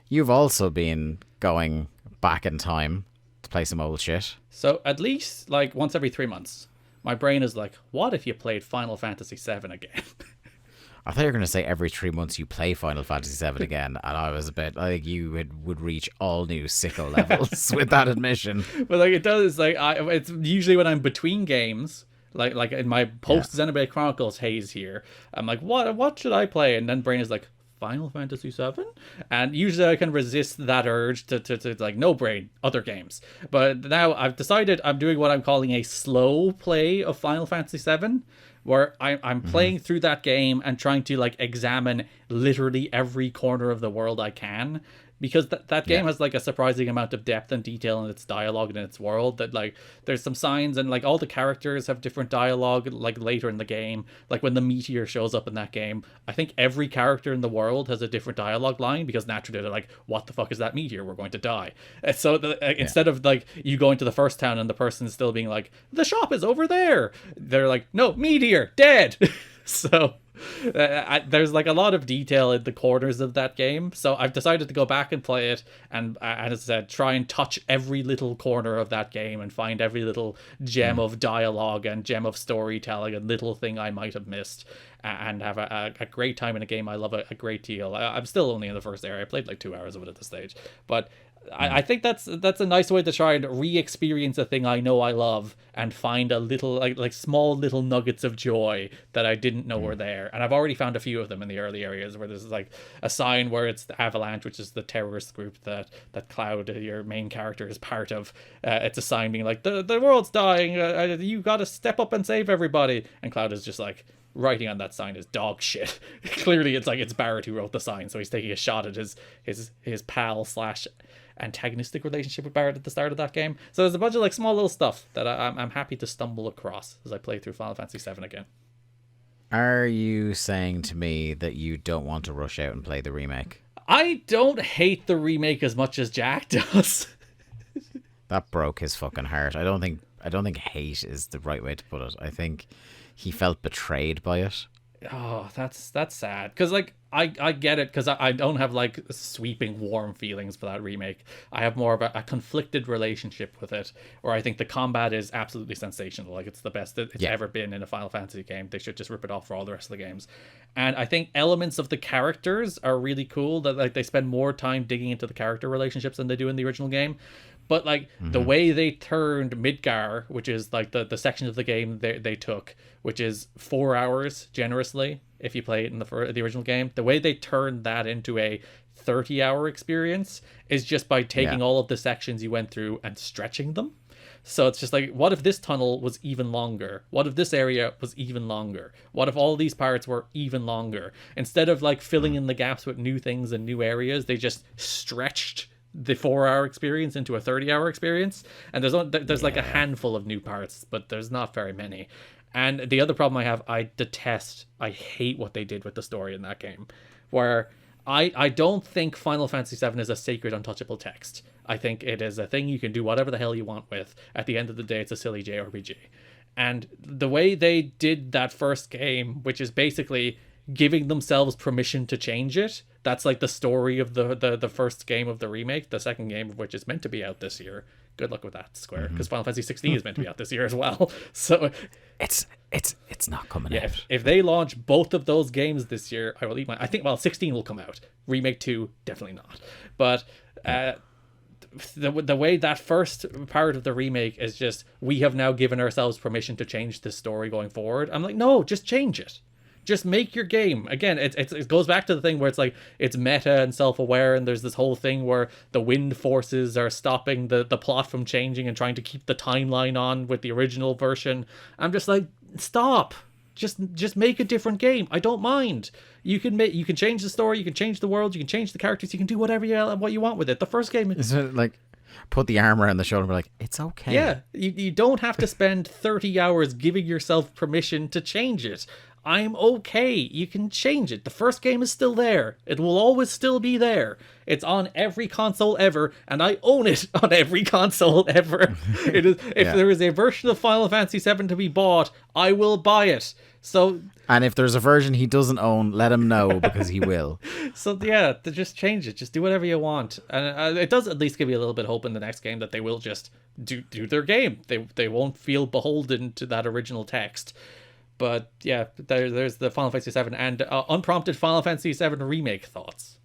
You've also been going back in time to play some old shit. So at least like once every 3 months, my brain is like, what if you played Final Fantasy VII again? I thought you were going to say every 3 months you play Final Fantasy VII again, and I was a bit, I think you would reach all new sicko levels with that admission. But like it does, like it's usually when I'm between games, like in my post Xenoblade Chronicles haze here, I'm like, what should I play? And then brain is like, Final Fantasy VII, and usually I can resist that urge to like, no, brain, other games. But now I've decided I'm doing what I'm calling a slow play of Final Fantasy VII, where I'm playing through that game and trying to like examine literally every corner of the world I can, because that game has like a surprising amount of depth and detail in its dialogue and in its world, that like there's some signs, and like all the characters have different dialogue like later in the game. Like when the meteor shows up in that game, I think every character in the world has a different dialogue line, because naturally they're like, what the fuck is that meteor, we're going to die. And so instead of like you going to the first town and the person still being like, the shop is over there, they're like, no, meteor, dead. So there's like a lot of detail in the corners of that game, so I've decided to go back and play it, and as I said, try and touch every little corner of that game and find every little gem of dialogue and gem of storytelling and little thing I might have missed, and have a great time in a game I love a great deal. I'm still only in the first area. I played like 2 hours of it at this stage, but I think that's a nice way to try and re-experience a thing I know I love, and find a little like small little nuggets of joy that I didn't know were there. And I've already found a few of them in the early areas, where there's like a sign where it's the Avalanche, which is the terrorist group that Cloud, your main character, is part of. It's a sign being like, the world's dying, you gotta step up and save everybody. And Cloud is just like, writing on that sign is dog shit. Clearly it's Barrett who wrote the sign, so he's taking a shot at his pal slash antagonistic relationship with Barrett at the start of that game. So there's a bunch of like small little stuff that I'm happy to stumble across as I play through Final Fantasy VII again. Are you saying to me that you don't want to rush out and play the remake? I don't hate the remake as much as Jack does. That broke his fucking heart. I don't think hate is the right way to put it. I think he felt betrayed by it. Oh, that's sad. Because like I get it, because I don't have like sweeping warm feelings for that remake. I have more of a conflicted relationship with it, where I think the combat is absolutely sensational. Like it's the best it's ever been in a Final Fantasy game. They should just rip it off for all the rest of the games. And I think elements of the characters are really cool, that like they spend more time digging into the character relationships than they do in the original game. But like the way they turned Midgar, which is like the section of the game they took, which is 4 hours generously if you play it in the original game, the way they turned that into a 30-hour experience is just by taking all of the sections you went through and stretching them. So it's just like, what if this tunnel was even longer? What if this area was even longer? What if all these parts were even longer? Instead of like filling in the gaps with new things and new areas, they just stretched the 4-hour experience into a 30-hour experience. And there's like a handful of new parts, but there's not very many. And the other problem I have, I hate what they did with the story in that game, where I don't think Final Fantasy VII is a sacred, untouchable text. I think it is a thing you can do whatever the hell you want with. At the end of the day, it's a silly JRPG. And the way they did that first game, which is basically giving themselves permission to change it, that's like the story of the first game of the remake, the second game of which is meant to be out this year. Good luck with that, Square, because Final Fantasy 16 is meant to be out this year as well. So it's not coming out. If they launch both of those games this year, I will eat my. I think 16 will come out. Remake 2 definitely not. But the way that first part of the remake is just, we have now given ourselves permission to change this story going forward. I'm like, no, just change it. Just make your game. Again, it goes back to the thing where it's like, it's meta and self-aware, and there's this whole thing where the wind forces are stopping the plot from changing and trying to keep the timeline on with the original version. I'm just like, stop. Just make a different game. I don't mind. You can change the story, you can change the world, you can change the characters, you can do whatever what you want with it. The first game is it like, put the armor on the shoulder and be like, it's okay. Yeah, you don't have to spend 30 hours giving yourself permission to change it. I'm okay. You can change it. The first game is still there. It will always still be there. It's on every console ever, and I own it on every console ever. It is. If there is a version of Final Fantasy VII to be bought, I will buy it. So, and if there's a version he doesn't own, let him know, because he will. So yeah, to just change it. Just do whatever you want. And it does at least give you a little bit of hope in the next game that they will just do their game. They won't feel beholden to that original text. But yeah, there's the Final Fantasy VII and unprompted Final Fantasy VII remake thoughts.